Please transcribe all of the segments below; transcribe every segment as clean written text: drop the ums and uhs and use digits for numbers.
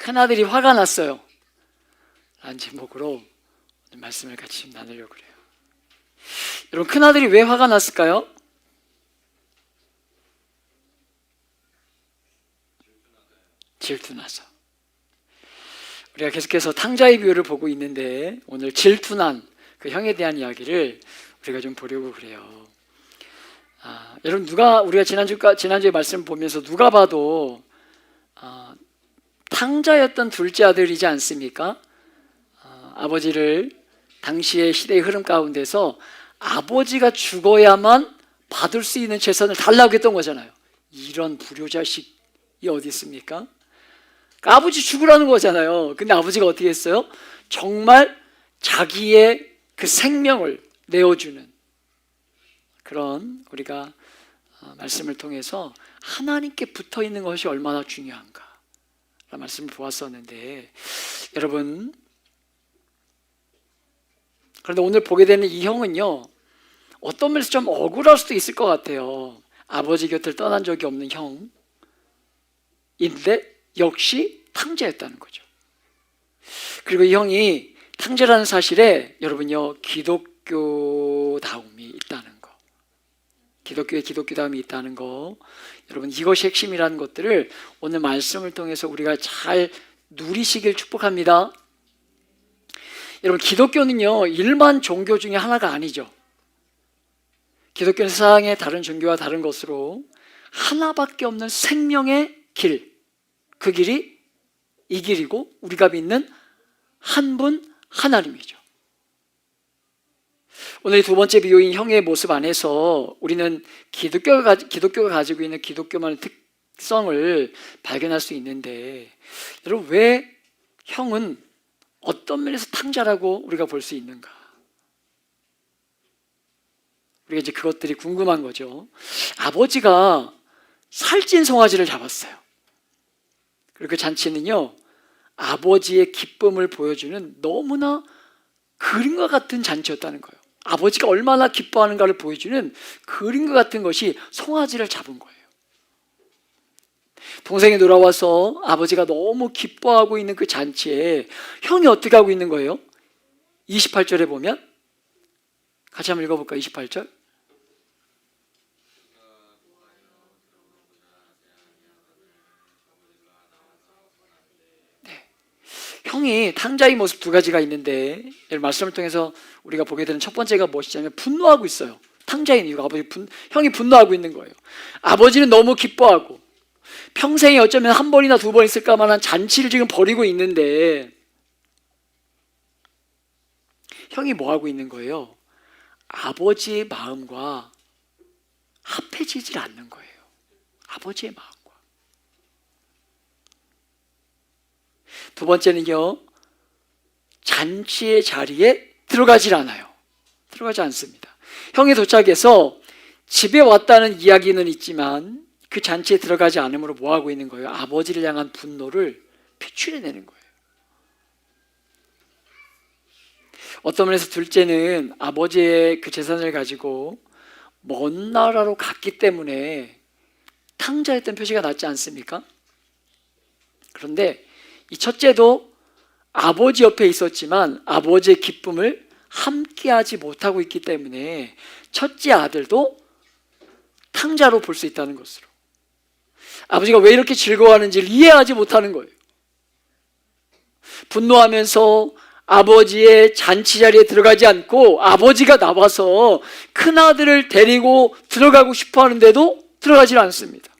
큰아들이 화가 났어요 라는 제목으로 오늘 말씀을 같이 좀 나누려고 그래요. 여러분, 큰아들이 왜 화가 났을까요? 질투나서. 우리가 계속해서 탕자의 비유를 보고 있는데 오늘 질투난 그 형에 대한 이야기를 우리가 좀 보려고 그래요. 여러분, 우리가 지난주에 말씀 보면서 누가 봐도 탕자였던 둘째 아들이지 않습니까? 아버지를 당시의 시대의 흐름 가운데서 아버지가 죽어야만 받을 수 있는 재산을 달라고 했던 거잖아요. 이런 불효자식이 어디 있습니까? 아버지 죽으라는 거잖아요. 근데 아버지가 어떻게 했어요? 정말 자기의 그 생명을 내어주는 그런 우리가 말씀을 통해서 하나님께 붙어 있는 것이 얼마나 중요한가 라는 말씀을 보았었는데, 여러분, 그런데 오늘 보게 되는 이 형은요, 어떤 면에서 좀 억울할 수도 있을 것 같아요. 아버지 곁을 떠난 적이 없는 형인데 역시 탕자였다는 거죠. 그리고 이 형이 탕자라는 사실에 여러분요, 기독교다움이 있다는 거, 기독교에 기독교다움이 있다는 거, 여러분, 이것이 핵심이라는 것들을 오늘 말씀을 통해서 우리가 잘 누리시길 축복합니다. 여러분, 기독교는요, 일반 종교 중에 하나가 아니죠. 기독교는 세상의 다른 종교와 다른 것으로 하나밖에 없는 생명의 길, 그 길이 이 길이고 우리가 믿는 한 분 하나님이죠. 오늘 두 번째 비유인 형의 모습 안에서 우리는 기독교가 가지고 있는 기독교만의 특성을 발견할 수 있는데, 여러분, 왜 형은 어떤 면에서 탕자라고 우리가 볼 수 있는가? 우리가 이제 그것들이 궁금한 거죠. 아버지가 살찐 송아지를 잡았어요. 그리고 그 잔치는요, 아버지의 기쁨을 보여주는 너무나 그림과 같은 잔치였다는 거예요. 아버지가 얼마나 기뻐하는가를 보여주는 그림과 같은 것이 송아지를 잡은 거예요. 동생이 돌아와서 아버지가 너무 기뻐하고 있는 그 잔치에 형이 어떻게 하고 있는 거예요? 28절에 보면, 같이 한번 읽어볼까요? 28절. 형이 탕자의 모습 두 가지가 있는데, 말씀을 통해서 우리가 보게 되는 첫 번째가 무엇이냐면 분노하고 있어요. 탕자인 이유가 형이 분노하고 있는 거예요. 아버지는 너무 기뻐하고 평생에 어쩌면 한 번이나 두 번 있을까 만한 잔치를 지금 벌이고 있는데, 형이 뭐 하고 있는 거예요? 아버지의 마음과 합해지질 않는 거예요. 아버지의 마음과. 두 번째는요, 잔치의 자리에 들어가질 않아요. 들어가지 않습니다. 형이 도착해서 집에 왔다는 이야기는 있지만 그 잔치에 들어가지 않으므로 뭐 하고 있는 거예요? 아버지를 향한 분노를 표출해내는 거예요. 어떤 면에서 둘째는 아버지의 그 재산을 가지고 먼 나라로 갔기 때문에 탕자였던 표시가 났지 않습니까? 그런데 이 첫째도 아버지 옆에 있었지만 아버지의 기쁨을 함께하지 못하고 있기 때문에 첫째 아들도 탕자로 볼 수 있다는 것으로, 아버지가 왜 이렇게 즐거워하는지를 이해하지 못하는 거예요. 분노하면서 아버지의 잔치 자리에 들어가지 않고 아버지가 나와서 큰아들을 데리고 들어가고 싶어 하는데도 들어가지 않습니다.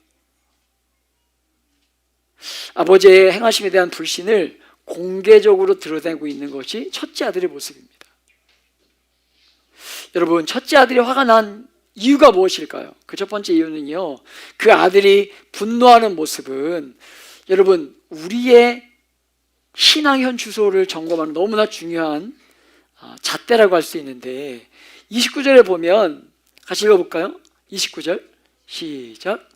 아버지의 행하심에 대한 불신을 공개적으로 드러내고 있는 것이 첫째 아들의 모습입니다. 여러분, 첫째 아들이 화가 난 이유가 무엇일까요? 그 첫 번째 이유는요, 그 아들이 분노하는 모습은 여러분, 우리의 신앙현 주소를 점검하는 너무나 중요한 잣대라고 할 수 있는데, 29절에 보면 같이 읽어볼까요? 29절 시작.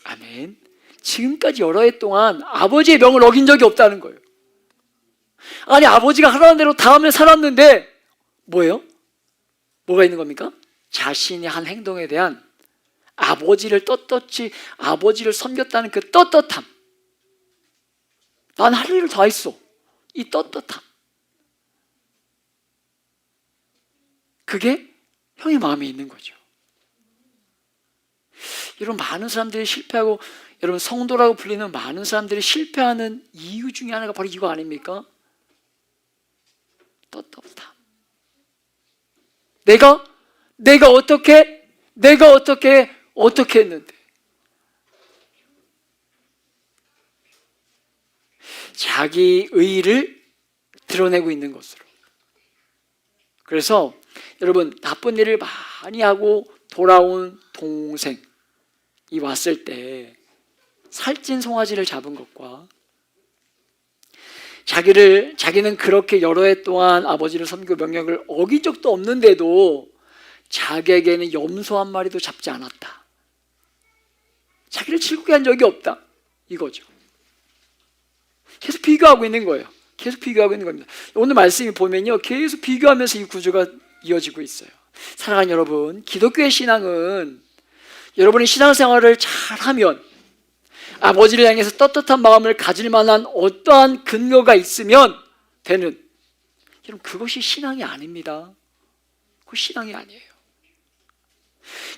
아멘. 지금까지 여러 해 동안 아버지의 명을 어긴 적이 없다는 거예요. 아니 아버지가 하라는 대로 다 하면 살았는데 뭐예요? 뭐가 있는 겁니까? 자신이 한 행동에 대한 아버지를 떳떳이 아버지를 섬겼다는 그 떳떳함. 난 할 일을 다 했어. 이 떳떳함. 그게 형의 마음에 있는 거죠. 여러분 많은 사람들이 실패하고 여러분 성도라고 불리는 많은 사람들이 실패하는 이유 중에 하나가 바로 이거 아닙니까? 떳떳함. 내가 어떻게 했는데 자기 의의를 드러내고 있는 것으로. 그래서 여러분 나쁜 일을 많이 하고 돌아온 동생이 왔을 때 살찐 송아지를 잡은 것과 자기는 그렇게 여러 해 동안 아버지를 섬기고 명령을 어긴 적도 없는데도 자기에게는 염소 한 마리도 잡지 않았다. 자기를 즐겁게 한 적이 없다. 이거죠. 계속 비교하고 있는 거예요. 계속 비교하고 있는 겁니다. 오늘 말씀이 보면요, 계속 비교하면서 이 구조가 이어지고 있어요. 사랑하는 여러분, 기독교의 신앙은 여러분이 신앙생활을 잘하면 아버지를 향해서 떳떳한 마음을 가질 만한 어떠한 근거가 있으면 되는, 여러분 그것이 신앙이 아닙니다. 그것이 신앙이 아니에요.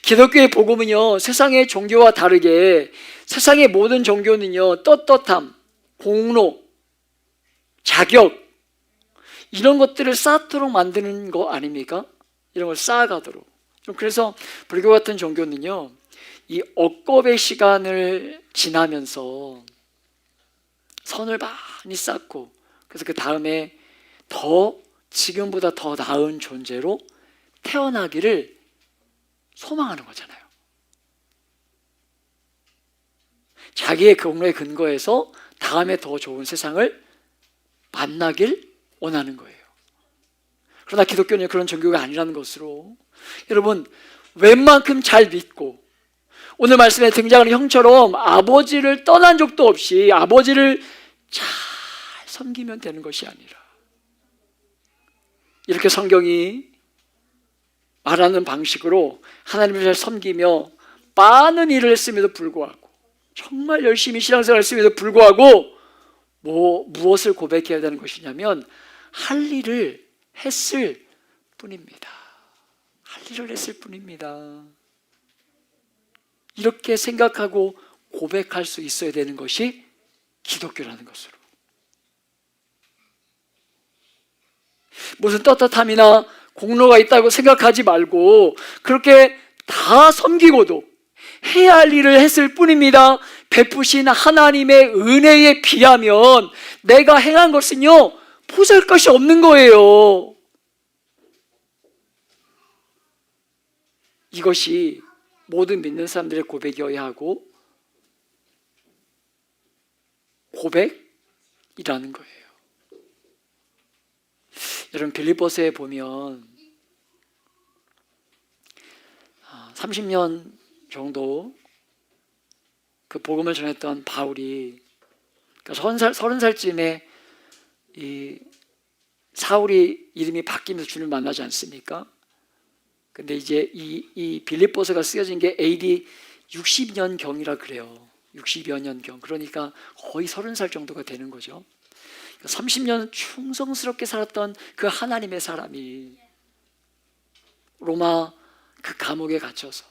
기독교의 복음은요, 세상의 종교와 다르게 세상의 모든 종교는요, 떳떳함, 공로, 자격 이런 것들을 쌓도록 만드는 거 아닙니까? 이런 걸 쌓아가도록. 그래서 불교 같은 종교는요, 이 억겁의 시간을 지나면서 선을 많이 쌓고, 그래서 그 다음에 지금보다 더 나은 존재로 태어나기를 소망하는 거잖아요. 자기의 공로에 근거해서 다음에 더 좋은 세상을 만나길 원하는 거예요. 그러나 기독교는 그런 종교가 아니라는 것으로, 여러분 웬만큼 잘 믿고 오늘 말씀에 등장하는 형처럼 아버지를 떠난 적도 없이 아버지를 잘 섬기면 되는 것이 아니라, 이렇게 성경이 말하는 방식으로 하나님을 잘 섬기며 많은 일을 했음에도 불구하고, 정말 열심히 신앙생활을 했음에도 불구하고 무엇을 고백해야 되는 것이냐면 할 일을 했을 뿐입니다. 할 일을 했을 뿐입니다. 이렇게 생각하고 고백할 수 있어야 되는 것이 기독교라는 것으로. 무슨 떳떳함이나 공로가 있다고 생각하지 말고 그렇게 다 섬기고도 해야 할 일을 했을 뿐입니다. 베푸신 하나님의 은혜에 비하면 내가 행한 것은요, 보잘것이 없는 거예요. 이것이 모든 믿는 사람들의 고백이어야 하고 고백이라는 거예요. 여러분 빌립보서에 보면 30년 정도 그 복음을 전했던 바울이, 그러니까 30살쯤에 이 사울이 이름이 바뀌면서 주를 만나지 않습니까? 근데 이제 이 빌립보서가 쓰여진 게 AD 60년 경이라 그래요. 60여 년 경. 그러니까 거의 30살 정도가 되는 거죠. 30년 충성스럽게 살았던 그 하나님의 사람이 로마 그 감옥에 갇혀서,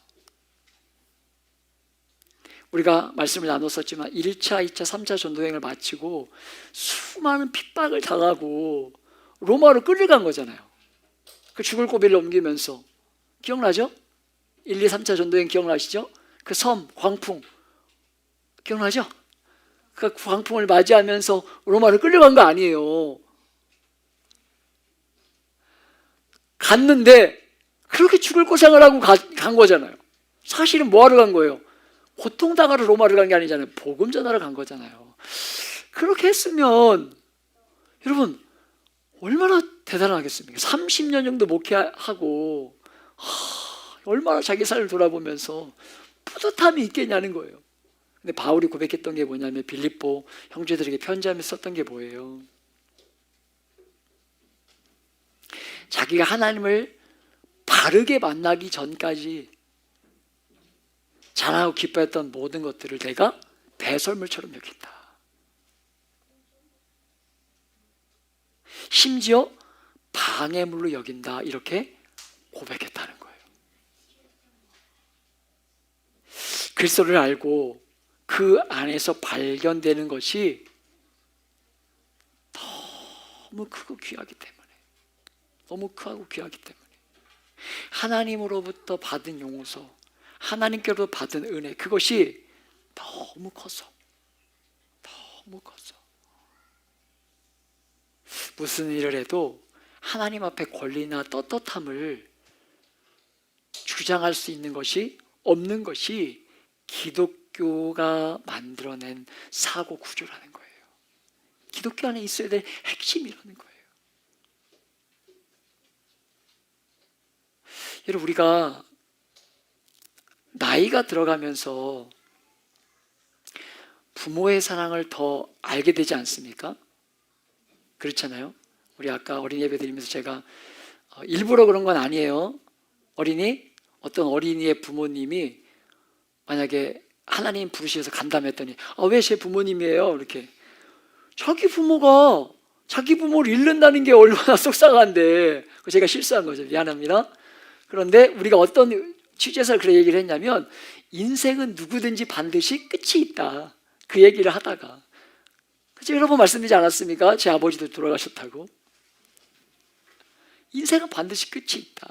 우리가 말씀을 나눴었지만 1차, 2차, 3차 전도여행을 마치고 수많은 핍박을 당하고 로마로 끌려간 거잖아요. 그 죽을 고비를 넘기면서. 기억나죠? 1, 2, 3차 전도여행 기억나시죠? 그 섬, 광풍 기억나죠? 그 광풍을 맞이하면서 로마로 끌려간 거 아니에요. 갔는데 그렇게 죽을 고생을 하고 간 거잖아요. 사실은 뭐하러 간 거예요? 고통당하러 로마를 간 게 아니잖아요. 복음 전하러 간 거잖아요. 그렇게 했으면 여러분 얼마나 대단하겠습니까? 30년 정도 목회하고 얼마나 자기 삶을 돌아보면서 뿌듯함이 있겠냐는 거예요. 근데 바울이 고백했던 게 뭐냐면 빌립보 형제들에게 편지하면서 썼던 게 뭐예요? 자기가 하나님을 바르게 만나기 전까지 자랑하고 기뻐했던 모든 것들을 내가 배설물처럼 여긴다. 심지어 방해물로 여긴다. 이렇게 고백했다는 거예요. 그리스도를 알고 그 안에서 발견되는 것이 너무 크고 귀하기 때문에, 너무 크고 귀하기 때문에 하나님으로부터 받은 용서, 하나님께로부터 받은 은혜, 그것이 너무 커서 무슨 일을 해도 하나님 앞에 권리나 떳떳함을 주장할 수 있는 것이 없는 것이 기독교가 만들어낸 사고 구조라는 거예요. 기독교 안에 있어야 될 핵심이라는 거예요. 여러분, 우리가 나이가 들어가면서 부모의 사랑을 더 알게 되지 않습니까? 그렇잖아요. 우리 아까 어린이 예배 드리면서 제가 일부러 그런 건 아니에요. 어떤 어린이의 부모님이 만약에 하나님 부르셔서 간담했더니 왜 제 부모님이에요? 이렇게. 자기 부모가 자기 부모를 잃는다는 게 얼마나 속상한데. 제가 실수한 거죠. 미안합니다. 그런데 우리가 어떤 취재에서 그런 얘기를 했냐면 인생은 누구든지 반드시 끝이 있다. 그 얘기를 하다가 제가 여러 번 말씀드리지 않았습니까? 제 아버지도 돌아가셨다고. 인생은 반드시 끝이 있다.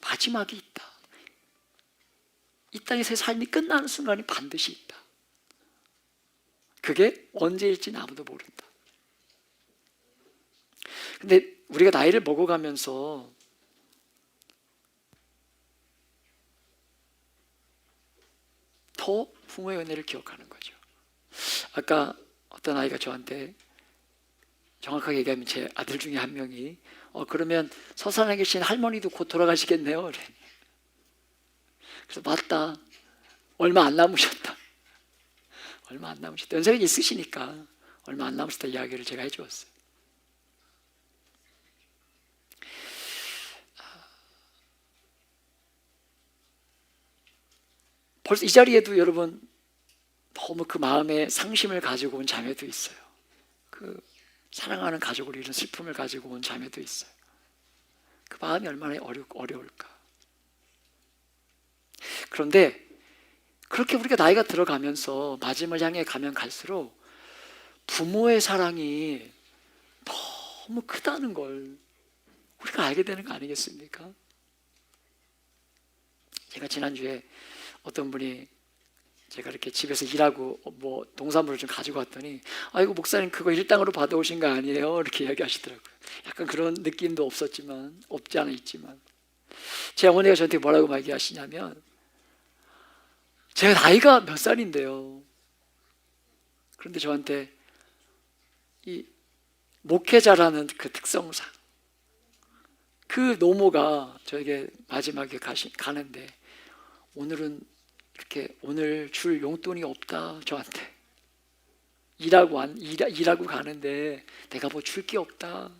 마지막이 있다. 이 땅에서의 삶이 끝나는 순간이 반드시 있다. 그게 언제일지는 아무도 모른다. 근데 우리가 나이를 먹어가면서 더 부모의 은혜를 기억하는 거죠. 아까 어떤 아이가 저한테, 정확하게 얘기하면 제 아들 중에 한 명이 그러면 서산에 계신 할머니도 곧 돌아가시겠네요. 그래. 그래서 맞다. 얼마 안 남으셨다. 연세가 있으시니까 얼마 안 남으셨다 이야기를 제가 해주었어요. 벌써 이 자리에도 여러분 너무 그 마음에 상심을 가지고 온 자매도 있어요. 그 사랑하는 가족을 잃은 슬픔을 가지고 온 자매도 있어요. 그 마음이 얼마나 어려울까. 그런데 그렇게 우리가 나이가 들어가면서 마지막을 향해 가면 갈수록 부모의 사랑이 너무 크다는 걸 우리가 알게 되는 거 아니겠습니까? 제가 지난주에 어떤 분이 제가 이렇게 집에서 일하고 농산물을 좀 가지고 왔더니 아이고 목사님 그거 일당으로 받아오신 거 아니에요? 이렇게 이야기하시더라고요. 약간 그런 느낌도 없지 않아 있지만 제 어머니가 저한테 뭐라고 얘기하시냐면 제가 나이가 몇 살인데요. 그런데 저한테 이 목회자라는 그 특성상 그 노모가 저에게 마지막에 가는데 오늘은 이렇게 오늘 줄 용돈이 없다. 저한테 일하고 가는데 내가 뭐 줄 게 없다.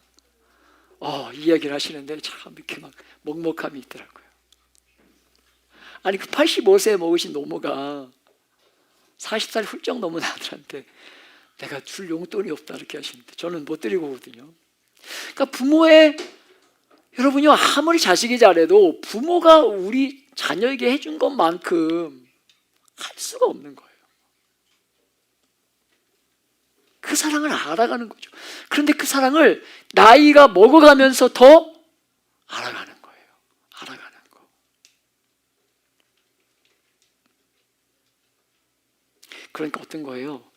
이 이야기를 하시는데 참 이렇게 막 먹먹함이 있더라고요. 아니 그 85세 먹으신 노모가 40살 훌쩍 넘은 아들한테 내가 줄 용돈이 없다 이렇게 하시는데 저는 못 드리고 오거든요. 그러니까 여러분요 아무리 자식이 잘해도 부모가 우리 자녀에게 해준 것만큼 할 수가 없는 거예요. 그 사랑을 알아가는 거죠. 그런데 그 사랑을 나이가 먹어가면서 더 알아가는 거예요. 알아가는 거. 그러니까 어떤 거예요?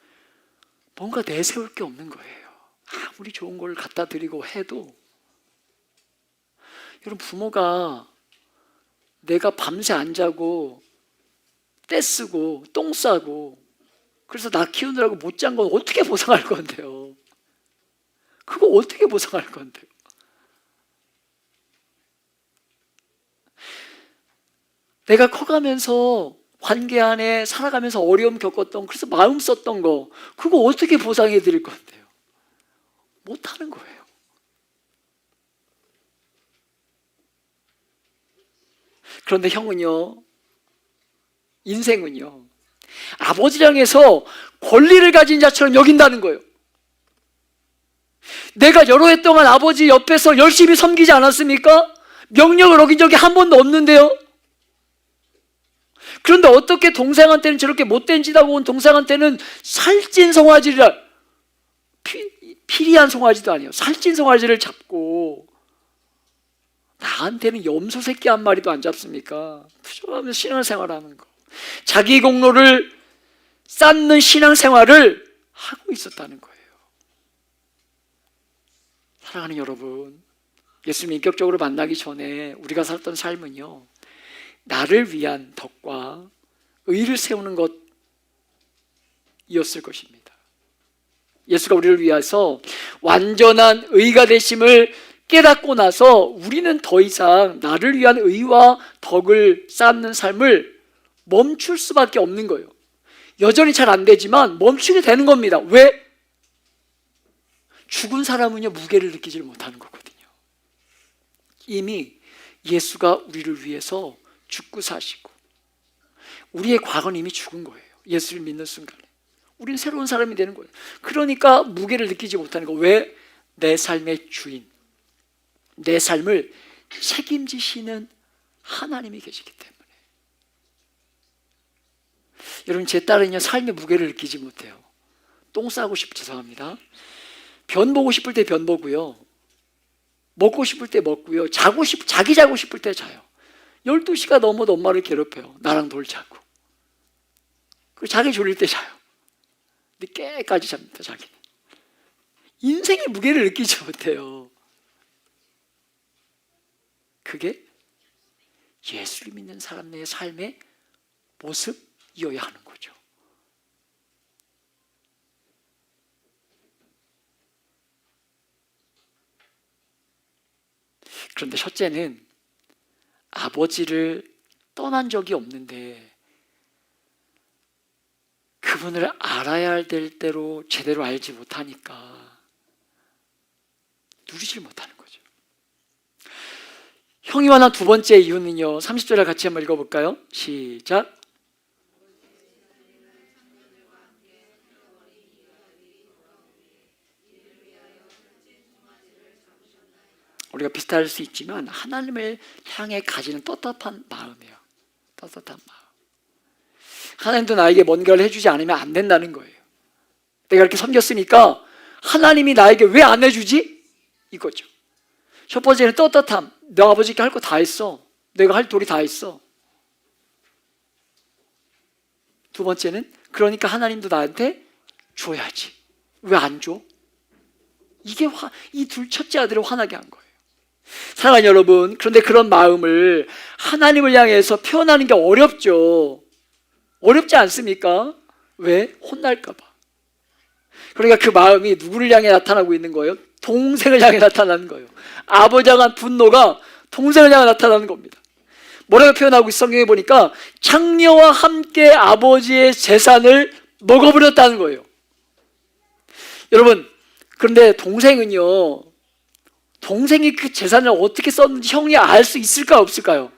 뭔가 내세울 게 없는 거예요. 아무리 좋은 걸 갖다 드리고 해도 여러분 부모가 내가 밤새 안 자고 떼쓰고 똥 싸고 그래서 나 키우느라고 못 잔 건 어떻게 보상할 건데요? 그거 어떻게 보상할 건데요? 내가 커가면서 관계 안에 살아가면서 어려움 겪었던 그래서 마음 썼던 거 그거 어떻게 보상해 드릴 건데요? 못하는 거예요. 그런데 형은요, 인생은요, 아버지를 향해서 권리를 가진 자처럼 여긴다는 거예요. 내가 여러 해 동안 아버지 옆에서 열심히 섬기지 않았습니까? 명령을 어긴 적이 한 번도 없는데요. 그런데 어떻게 동생한테는 저렇게 못된 짓 하고 온 동생한테는 살찐 송아지를, 피리한 송아지도 아니에요, 살찐 송아지를 잡고 나한테는 염소 새끼 한 마리도 안 잡습니까? 부정하면서 신앙생활하는 거, 자기 공로를 쌓는 신앙생활을 하고 있었다는 거예요. 사랑하는 여러분, 예수님 인격적으로 만나기 전에 우리가 살았던 삶은요, 나를 위한 덕과 의를 세우는 것이었을 것입니다. 예수가 우리를 위해서 완전한 의가 되심을 깨닫고 나서 우리는 더 이상 나를 위한 의와 덕을 쌓는 삶을 멈출 수밖에 없는 거예요. 여전히 잘 안 되지만 멈추게 되는 겁니다. 왜? 죽은 사람은요, 무게를 느끼지 못하는 거거든요. 이미 예수가 우리를 위해서 죽고 사시고 우리의 과거는 이미 죽은 거예요. 예수를 믿는 순간에 우리는 새로운 사람이 되는 거예요. 그러니까 무게를 느끼지 못하는 거. 왜? 내 삶의 주인, 내 삶을 책임지시는 하나님이 계시기 때문에. 여러분, 제 딸은요, 삶의 무게를 느끼지 못해요. 똥 싸고 싶을 때, 죄송합니다, 변 보고 싶을 때 변 보고요, 먹고 싶을 때 먹고요, 자기 자고 싶을 때 자요. 12시가 넘어도 엄마를 괴롭혀요. 나랑 놀자고. 그리고 자기 졸릴 때 자요. 근데 깨까지 잡니다, 자기는. 인생의 무게를 느끼지 못해요. 그게 예수를 믿는 사람의 삶의 모습이어야 하는 거죠. 그런데 첫째는 아버지를 떠난 적이 없는데 그분을 알아야 될 대로 제대로 알지 못하니까 누리질 못하는 거죠. 형이 화난 두 번째 이유는요, 30절을 같이 한번 읽어볼까요? 시작. 우리가 비슷할 수 있지만 하나님을 향해 가지는 떳떳한 마음이에요. 떳떳한 마음. 하나님도 나에게 뭔가를 해주지 않으면 안 된다는 거예요. 내가 이렇게 섬겼으니까 하나님이 나에게 왜 안 해주지? 이거죠. 첫 번째는 떳떳함. 너 아버지께 할 거 다 했어. 내가 할 도리 다 했어. 두 번째는 그러니까 하나님도 나한테 줘야지. 왜 안 줘? 이게 이 첫째 아들을 화나게 한 거예요. 사랑하는 여러분, 그런데 그런 마음을 하나님을 향해서 표현하는 게 어렵죠. 어렵지 않습니까? 왜? 혼날까 봐. 그러니까 그 마음이 누구를 향해 나타나고 있는 거예요? 동생을 향해 나타나는 거예요. 아버지에 대한 분노가 동생을 향해 나타나는 겁니다. 뭐라고 표현하고 있어? 성경에 보니까 창녀와 함께 아버지의 재산을 먹어버렸다는 거예요. 여러분, 그런데 동생은요, 동생이 그 재산을 어떻게 썼는지 형이 알 수 있을까요, 없을까요?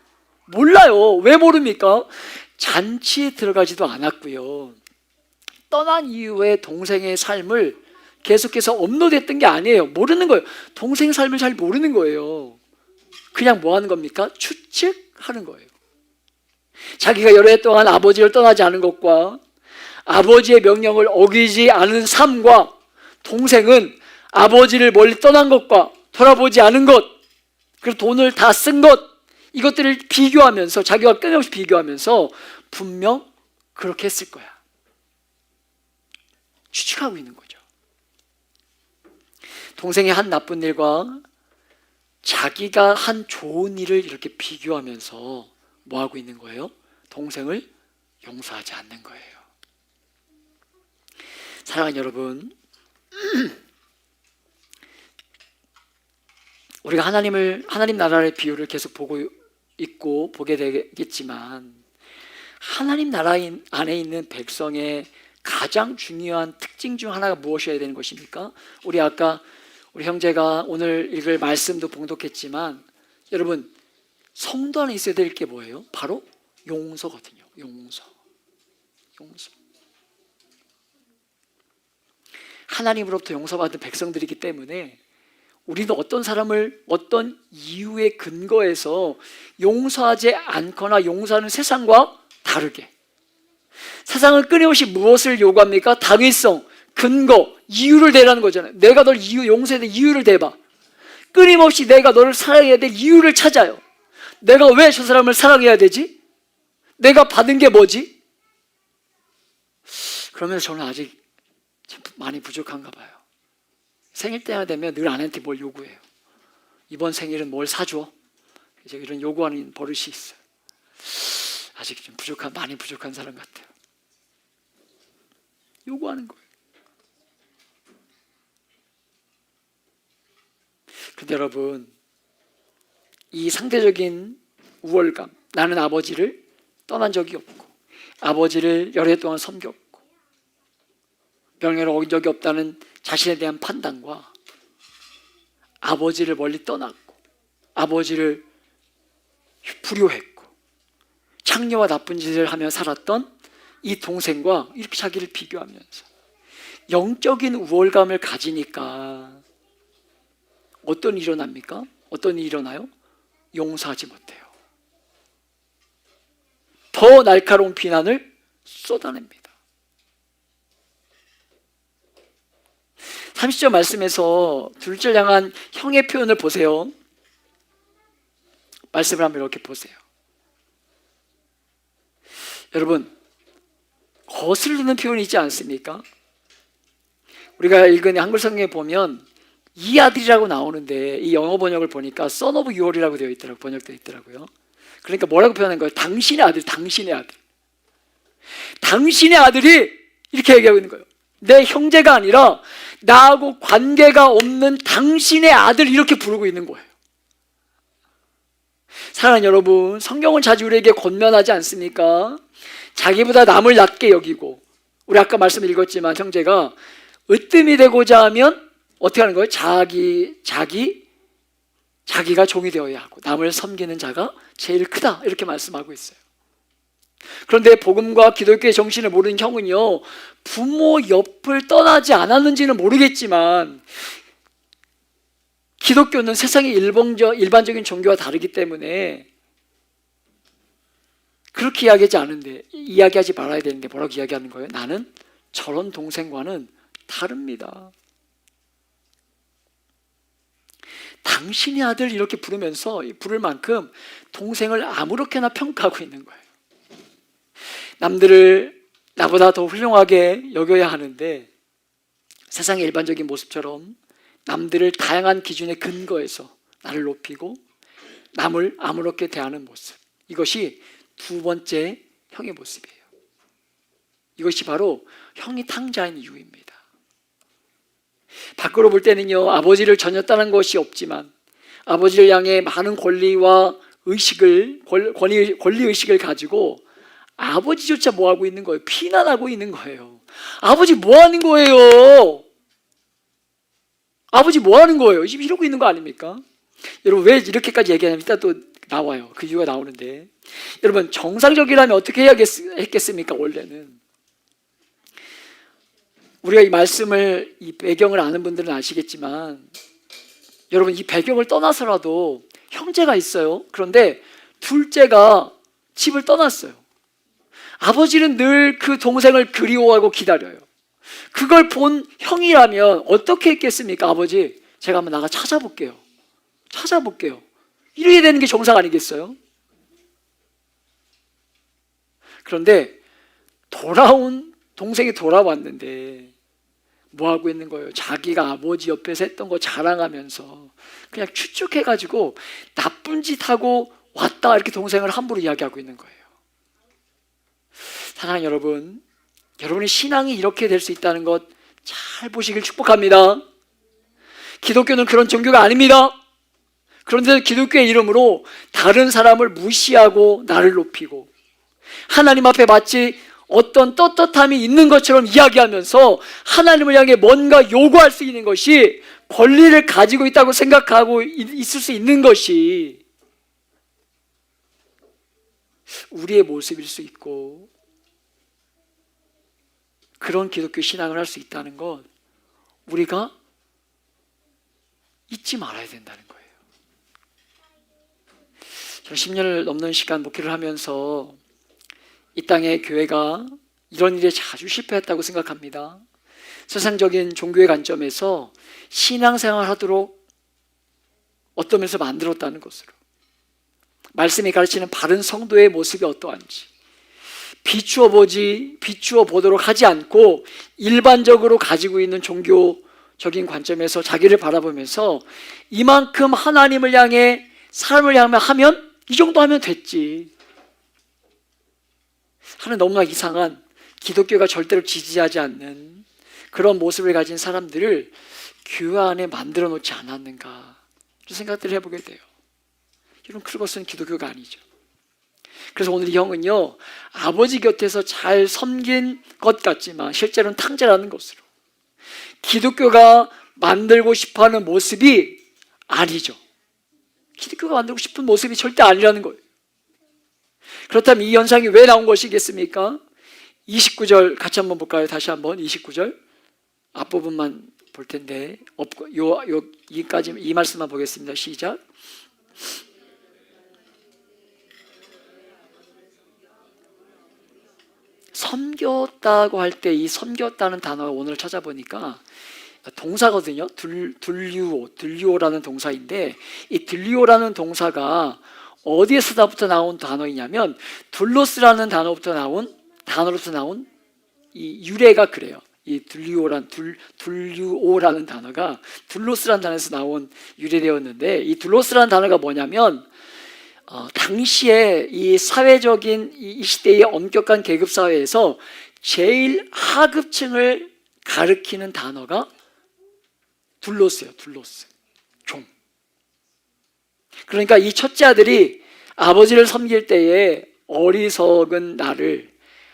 몰라요. 왜 모릅니까? 잔치에 들어가지도 않았고요, 떠난 이후에 동생의 삶을 계속해서 업로드했던 게 아니에요. 모르는 거예요. 동생 삶을 잘 모르는 거예요. 그냥 뭐 하는 겁니까? 추측하는 거예요. 자기가 여러 해 동안 아버지를 떠나지 않은 것과 아버지의 명령을 어기지 않은 삶과 동생은 아버지를 멀리 떠난 것과 돌아보지 않은 것, 그리고 돈을 다 쓴 것, 이것들을 비교하면서, 자기와 끊임없이 비교하면서 분명 그렇게 했을 거야. 추측하고 있는 거죠. 동생의 한 나쁜 일과 자기가 한 좋은 일을 이렇게 비교하면서 뭐 하고 있는 거예요? 동생을 용서하지 않는 거예요. 사랑하는 여러분, 우리가 하나님 나라의 비유를 계속 보게 되겠지만, 하나님 나라 안에 있는 백성의 가장 중요한 특징 중 하나가 무엇이어야 되는 것입니까? 우리 형제가 오늘 읽을 말씀도 봉독했지만, 여러분, 성도 안에 있어야 될 게 뭐예요? 바로 용서거든요. 용서. 하나님으로부터 용서받은 백성들이기 때문에 우리도 어떤 사람을 어떤 이유에 근거해서 용서하지 않거나 용서하는 세상과 다르게, 세상은 끊임없이 무엇을 요구합니까? 당위성, 근거, 이유를 대라는 거잖아요. 내가 널 용서해야 될 이유를 대봐. 끊임없이 내가 너를 사랑해야 될 이유를 찾아요. 내가 왜 저 사람을 사랑해야 되지? 내가 받은 게 뭐지? 그러면 저는 아직 많이 부족한가 봐요. 생일 때가 되면 늘 아내한테 뭘 요구해요. 이번 생일은 뭘 사줘? 이제 이런 요구하는 버릇이 있어요. 아직 좀 많이 부족한 사람 같아요. 요구하는 거예요. 근데 여러분, 이 상대적인 우월감, 나는 아버지를 떠난 적이 없고 아버지를 여러 해 동안 섬겼고 명예를 어긴 적이 없다는 자신에 대한 판단과 아버지를 멀리 떠났고 아버지를 불효했고 창녀와 나쁜 짓을 하며 살았던 이 동생과 이렇게 자기를 비교하면서 영적인 우월감을 가지니까 어떤 일이 일어납니까? 어떤 일이 일어나요? 용서하지 못해요. 더 날카로운 비난을 쏟아냅니다. 30절 말씀에서 둘째를 향한 형의 표현을 보세요. 말씀을 한번 이렇게 보세요. 여러분, 거슬리는 표현이 있지 않습니까? 우리가 읽은 한글 성경에 보면 이 아들이라고 나오는데 이 영어 번역을 보니까 son of your이라고 되어 있더라고요. 번역되어 있더라고요. 그러니까 뭐라고 표현한 거예요? 당신의 아들, 당신의 아들. 당신의 아들이 이렇게 얘기하고 있는 거예요. 내 형제가 아니라 나하고 관계가 없는 당신의 아들, 이렇게 부르고 있는 거예요. 사랑하는 여러분, 성경은 자주 우리에게 권면하지 않습니까? 자기보다 남을 낮게 여기고, 우리 아까 말씀 읽었지만 형제가 으뜸이 되고자 하면 어떻게 하는 거예요? 자기가 종이 되어야 하고 남을 섬기는 자가 제일 크다, 이렇게 말씀하고 있어요. 그런데 복음과 기독교의 정신을 모르는 형은요, 부모 옆을 떠나지 않았는지는 모르겠지만 기독교는 세상의 일반적인 종교와 다르기 때문에 그렇게 이야기하지 말아야 되는데 뭐라고 이야기하는 거예요? 나는 저런 동생과는 다릅니다. 당신의 아들 이렇게 부르면서 부를 만큼 동생을 아무렇게나 평가하고 있는 거예요. 남들을 나보다 더 훌륭하게 여겨야 하는데 세상의 일반적인 모습처럼 남들을 다양한 기준에 근거해서 나를 높이고 남을 아무렇게 대하는 모습, 이것이 두 번째 형의 모습이에요. 이것이 바로 형이 탕자인 이유입니다. 밖으로 볼 때는요, 아버지를 전혀 따른 것이 없지만 아버지를 향해 많은 권리와 권리의식을 가지고 아버지조차 뭐 하고 있는 거예요? 비난하고 있는 거예요. 아버지 뭐 하는 거예요? 아버지 뭐 하는 거예요? 지금 이러고 있는 거 아닙니까? 여러분, 왜 이렇게까지 얘기하냐면 이따 또 나와요. 그 이유가 나오는데, 여러분, 정상적이라면 어떻게 했겠습니까? 원래는 우리가 이 말씀을, 이 배경을 아는 분들은 아시겠지만, 여러분, 이 배경을 떠나서라도 형제가 있어요. 그런데 둘째가 집을 떠났어요. 아버지는 늘 그 동생을 그리워하고 기다려요. 그걸 본 형이라면 어떻게 했겠습니까? 아버지, 제가 한번 나가 찾아볼게요. 이래야 되는 게 정상 아니겠어요? 그런데 동생이 돌아왔는데 뭐 하고 있는 거예요? 자기가 아버지 옆에서 했던 거 자랑하면서 그냥 추측해가지고 나쁜 짓 하고 왔다, 이렇게 동생을 함부로 이야기하고 있는 거예요. 사랑하는 여러분, 여러분의 신앙이 이렇게 될 수 있다는 것 잘 보시길 축복합니다. 기독교는 그런 종교가 아닙니다. 그런데 기독교의 이름으로 다른 사람을 무시하고 나를 높이고 하나님 앞에 마치 어떤 떳떳함이 있는 것처럼 이야기하면서 하나님을 향해 뭔가 요구할 수 있는 것이, 권리를 가지고 있다고 생각하고 있을 수 있는 것이 우리의 모습일 수 있고 그런 기독교 신앙을 할 수 있다는 것 우리가 잊지 말아야 된다는 거예요. 저 10년을 넘는 시간 목회를 하면서 이 땅의 교회가 이런 일에 자주 실패했다고 생각합니다. 세상적인 종교의 관점에서 신앙생활 하도록 어떤 면에서 만들었다는 것으로 말씀이 가르치는 바른 성도의 모습이 어떠한지 비추어 보도록 하지 않고 일반적으로 가지고 있는 종교적인 관점에서 자기를 바라보면서 이만큼 하나님을 향해 삶을 하면 이 정도 하면 됐지 하는 너무나 이상한 기독교가 절대로 지지하지 않는 그런 모습을 가진 사람들을 교회 안에 만들어 놓지 않았는가 이런 생각들을 해보게 돼요. 여러분 그것은 기독교가 아니죠. 그래서 오늘 이 형은요 아버지 곁에서 잘 섬긴 것 같지만 실제로는 탕자라는 것으로 기독교가 만들고 싶어하는 모습이 아니죠. 기독교가 만들고 싶은 모습이 절대 아니라는 거예요. 그렇다면 이 현상이 왜 나온 것이겠습니까? 29절 같이 한번 볼까요? 다시 한번 29절 앞부분만 볼 텐데 여기까지 이 말씀만 보겠습니다. 시작. 섬겼다고 할 때 이 섬겼다는 단어가 오늘 찾아보니까 동사거든요. 들류오라는 동사인데 이 들류오라는 동사가 어디에서부터 나온 단어이냐면 둘로스라는 단어로부터 나온 이 유래가 그래요. 이 들류오라는 단어가 둘로스라는 단어에서 나온 유래되었는데 이 둘로스라는 단어가 뭐냐면 당시에 이 사회적인 이 시대의 엄격한 계급 사회에서 제일 하급층을 가리키는 단어가 둘로스예요. 둘로스, 종. 그러니까 이 첫째 아들이 아버지를 섬길 때에 어리석은 나를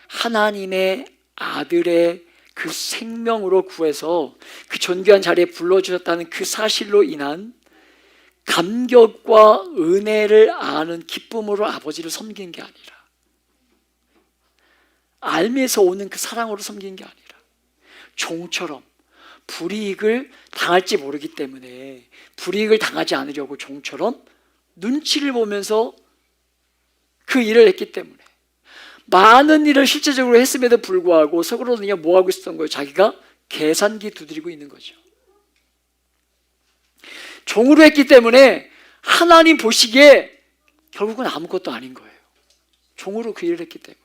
하나님의 아들의 그 생명으로 구해서 그 존귀한 자리에 불러주셨다는 그 사실로 인한 감격과 은혜를 아는 기쁨으로 아버지를 섬기는 게 아니라 알면서 오는 그 사랑으로 섬기는 게 아니라 종처럼 불이익을 당할지 모르기 때문에 불이익을 당하지 않으려고 종처럼 눈치를 보면서 그 일을 했기 때문에 많은 일을 실제적으로 했음에도 불구하고 속으로는 뭐 하고 있었던 거예요? 자기가 계산기 두드리고 있는 거죠. 종으로 했기 때문에 하나님 보시기에 결국은 아무것도 아닌 거예요. 종으로 그 일을 했기 때문에.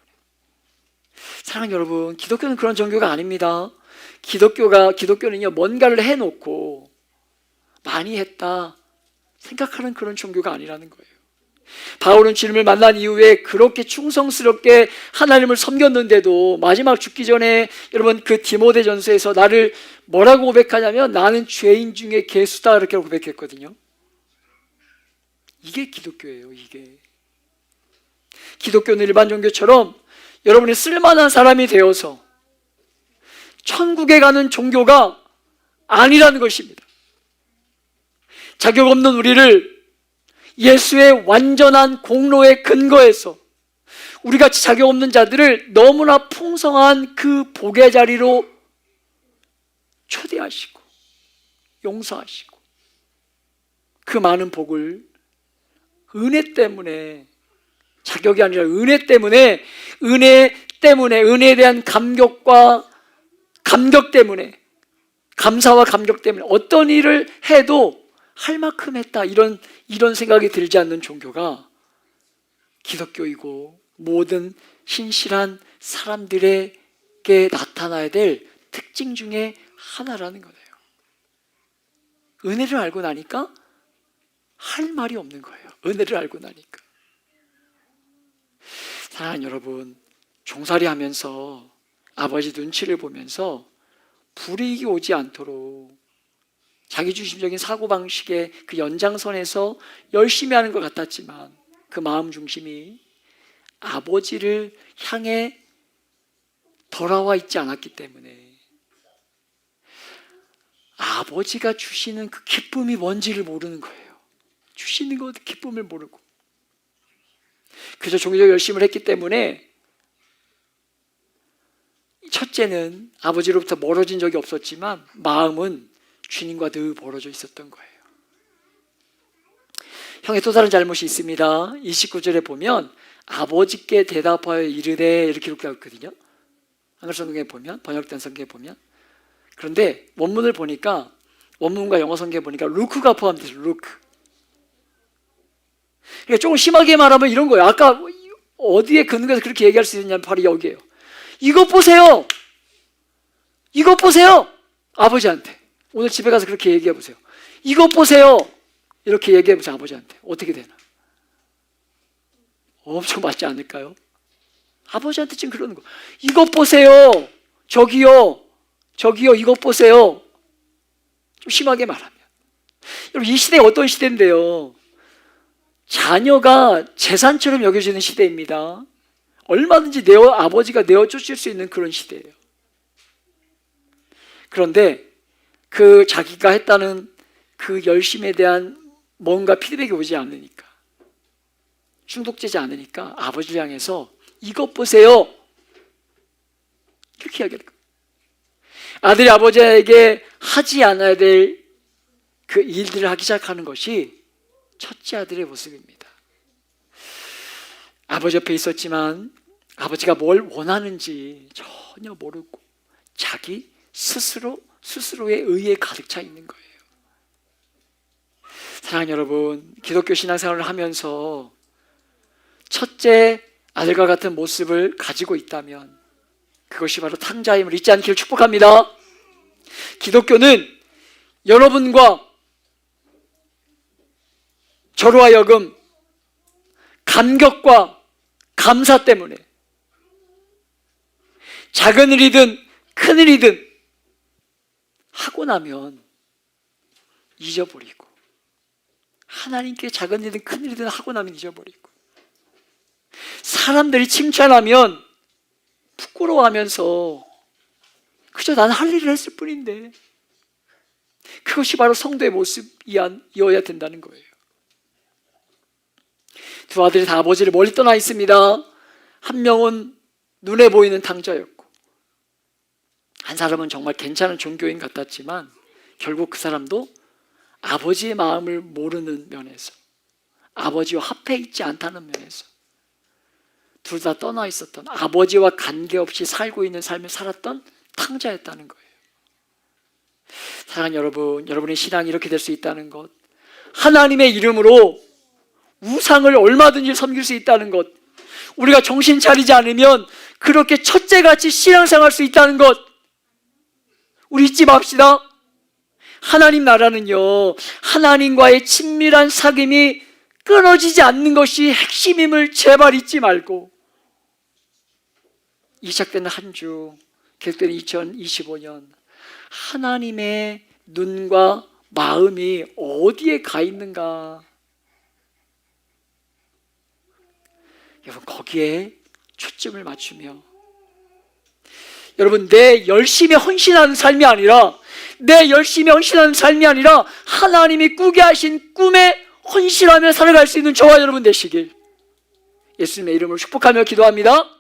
사랑하는 여러분, 기독교는 그런 종교가 아닙니다. 기독교는요 뭔가를 해놓고 많이 했다 생각하는 그런 종교가 아니라는 거예요. 바울은 주님을 만난 이후에 그렇게 충성스럽게 하나님을 섬겼는데도 마지막 죽기 전에 여러분 그 디모데전서에서 나를 뭐라고 고백하냐면 나는 죄인 중에 괴수다 이렇게 고백했거든요. 이게 기독교예요. 이게 기독교는 일반 종교처럼 여러분이 쓸만한 사람이 되어서 천국에 가는 종교가 아니라는 것입니다. 자격 없는 우리를 예수의 완전한 공로에 근거해서 우리같이 자격 없는 자들을 너무나 풍성한 그 복의 자리로 초대하시고 용서하시고 그 많은 복을 은혜 때문에 자격이 아니라 은혜에 대한 감격 때문에 감사와 감격 때문에 어떤 일을 해도 할 만큼 했다 이런 생각이 들지 않는 종교가 기독교이고 모든 신실한 사람들에게 나타나야 될 특징 중에 하나라는 거예요. 은혜를 알고 나니까 할 말이 없는 거예요. 은혜를 알고 나니까. 사랑하는 여러분, 종살이 하면서 아버지 눈치를 보면서 불이익이 오지 않도록 자기중심적인 사고방식의 그 연장선에서 열심히 하는 것 같았지만 그 마음 중심이 아버지를 향해 돌아와 있지 않았기 때문에 아버지가 주시는 그 기쁨이 뭔지를 모르는 거예요. 주시는 것 기쁨을 모르고 그저 종교적 열심을 했기 때문에 첫째는 아버지로부터 멀어진 적이 없었지만 마음은 주님과 늘 멀어져 있었던 거예요. 형의 또 다른 잘못이 있습니다. 29절에 보면 아버지께 대답하여 이르되 이렇게 기록되어 있거든요. 한글 성경에 보면, 번역된 성경에 보면. 그런데 원문을 보니까, 원문과 영어 성경에 보니까 루크가 포함되어 있어요. 루크. 그러니까 조금 심하게 말하면 이런 거예요. 아까 어디에 근거해서 그렇게 얘기할 수 있느냐면 바로 여기에요. 이것 보세요. 이것 보세요. 아버지한테. 오늘 집에 가서 그렇게 얘기해 보세요. 이것 보세요. 이렇게 얘기해 보세요. 아버지한테. 어떻게 되나? 엄청 맞지 않을까요? 아버지한테 지금 그러는 거. 이것 보세요. 저기요. 저기요. 이것 보세요. 좀 심하게 말하면. 여러분, 이 시대가 어떤 시대인데요? 자녀가 재산처럼 여겨지는 시대입니다. 얼마든지 아버지가 내어 쫓을 수 있는 그런 시대예요. 그런데 그 자기가 했다는 그 열심에 대한 뭔가 피드백이 오지 않으니까, 중독되지 않으니까 아버지를 향해서 이것 보세요. 이렇게 이야기할 거예요. 아들이 아버지에게 하지 않아야 될 그 일들을 하기 시작하는 것이 첫째 아들의 모습입니다. 아버지 옆에 있었지만 아버지가 뭘 원하는지 전혀 모르고 자기 스스로의 의에 가득 차 있는 거예요. 사랑하는 여러분, 기독교 신앙생활을 하면서 첫째 아들과 같은 모습을 가지고 있다면 그것이 바로 탕자임을 잊지 않기를 축복합니다. 기독교는 여러분과 저로 하여금 감격과 감사 때문에 작은 일이든 큰 일이든 하고 나면 잊어버리고, 하나님께 작은 일이든 큰 일이든 하고 나면 잊어버리고, 사람들이 칭찬하면 부끄러워하면서 그저 난 할 일을 했을 뿐인데, 그것이 바로 성도의 모습이어야 된다는 거예요. 두 아들이 다 아버지를 멀리 떠나 있습니다. 한 명은 눈에 보이는 탕자였고, 한 사람은 정말 괜찮은 종교인 같았지만 결국 그 사람도 아버지의 마음을 모르는 면에서, 아버지와 합해 있지 않다는 면에서 둘 다 떠나 있었던, 아버지와 관계없이 살고 있는 삶을 살았던 탕자였다는 거예요. 사랑하는 여러분, 여러분의 신앙이 이렇게 될 수 있다는 것, 하나님의 이름으로 우상을 얼마든지 섬길 수 있다는 것, 우리가 정신 차리지 않으면 그렇게 첫째같이 신앙생활할 수 있다는 것, 우리 잊지 맙시다. 하나님 나라는요, 하나님과의 친밀한 사귐이 끊어지지 않는 것이 핵심임을 제발 잊지 말고, 이 시작되는 한 주, 계속되는 2025년, 하나님의 눈과 마음이 어디에 가 있는가, 여러분 거기에 초점을 맞추며, 여러분 내 열심히 헌신하는 삶이 아니라, 내 열심히 헌신하는 삶이 아니라 하나님이 꾸게 하신 꿈에 헌신하며 살아갈 수 있는 저와 여러분 되시길 예수님의 이름으로 축복하며 기도합니다.